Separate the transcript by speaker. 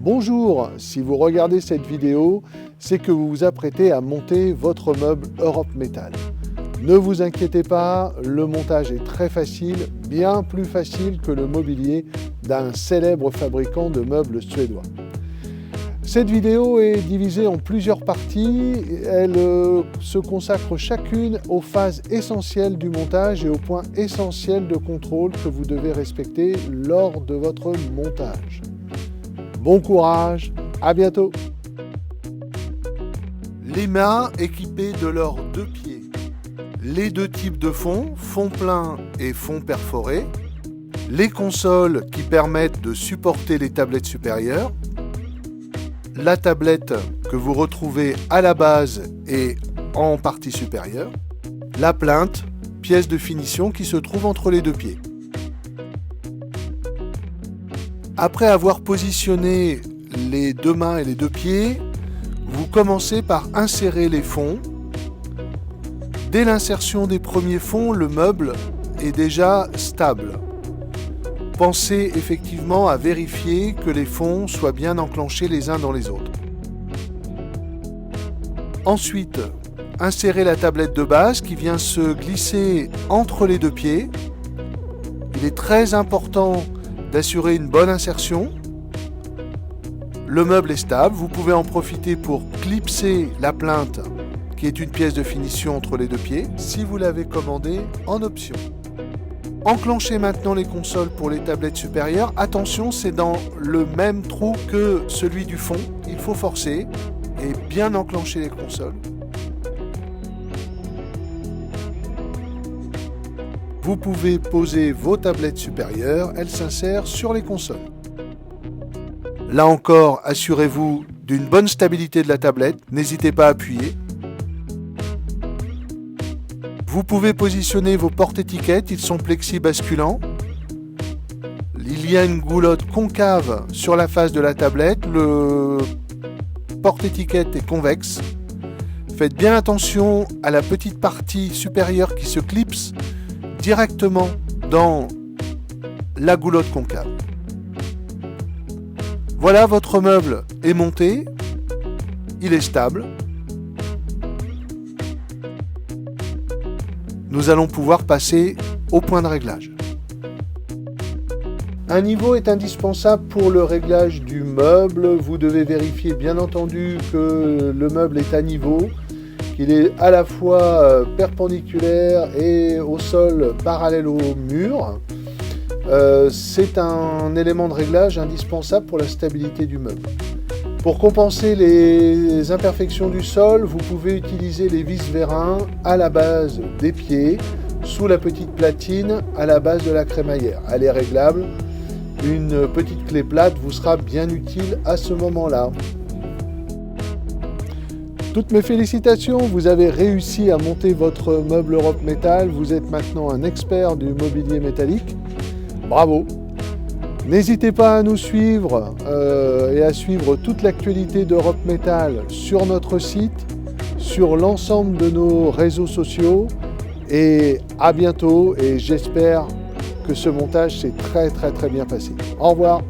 Speaker 1: Bonjour, si vous regardez cette vidéo, c'est que vous vous apprêtez à monter votre meuble Europe Métal. Ne vous inquiétez pas, le montage est très facile, bien plus facile que le mobilier d'un célèbre fabricant de meubles suédois. Cette vidéo est divisée en plusieurs parties, elle se consacre chacune aux phases essentielles du montage et aux points essentiels de contrôle que vous devez respecter lors de votre montage. Bon courage, à bientôt! Les mâts équipés de leurs deux pieds. Les deux types de fonds, fond plein et fond perforé. Les consoles qui permettent de supporter les tablettes supérieures. La tablette que vous retrouvez à la base et en partie supérieure. La plinthe, pièce de finition qui se trouve entre les deux pieds. Après avoir positionné les deux mains et les deux pieds, vous commencez par insérer les fonds. Dès l'insertion des premiers fonds, le meuble est déjà stable. Pensez effectivement à vérifier que les fonds soient bien enclenchés les uns dans les autres. Ensuite, insérez la tablette de base qui vient se glisser entre les deux pieds. Il est très important d'assurer une bonne insertion. Le meuble est stable, vous pouvez en profiter pour clipser la plinthe qui est une pièce de finition entre les deux pieds si vous l'avez commandé en option. Enclenchez maintenant les consoles pour les tablettes supérieures. Attention, c'est dans le même trou que celui du fond. Il faut forcer et bien enclencher les consoles. Vous pouvez poser vos tablettes supérieures, elles s'insèrent sur les consoles. Là encore, assurez-vous d'une bonne stabilité de la tablette, n'hésitez pas à appuyer. Vous pouvez positionner vos porte-étiquettes, ils sont plexi-basculants. Il y a une goulotte concave sur la face de la tablette, le porte-étiquette est convexe. Faites bien attention à la petite partie supérieure qui se clipse directement dans la goulotte concave. Voilà, votre meuble est monté, il est stable. Nous allons pouvoir passer au point de réglage. Un niveau est indispensable pour le réglage du meuble. Vous devez vérifier bien entendu que le meuble est à niveau, qu'il est à la fois perpendiculaire et au sol parallèle au mur. C'est un élément de réglage indispensable pour la stabilité du meuble. Pour compenser les imperfections du sol, vous pouvez utiliser les vis vérins à la base des pieds, sous la petite platine à la base de la crémaillère. Elle est réglable. Une petite clé plate vous sera bien utile à ce moment-là. Toutes mes félicitations, vous avez réussi à monter votre meuble Europe Métal. Vous êtes maintenant un expert du mobilier métallique. Bravo! N'hésitez pas à nous suivre et à suivre toute l'actualité d'Europe Métal sur notre site, sur l'ensemble de nos réseaux sociaux. Et à bientôt, et j'espère que ce montage s'est très bien passé. Au revoir!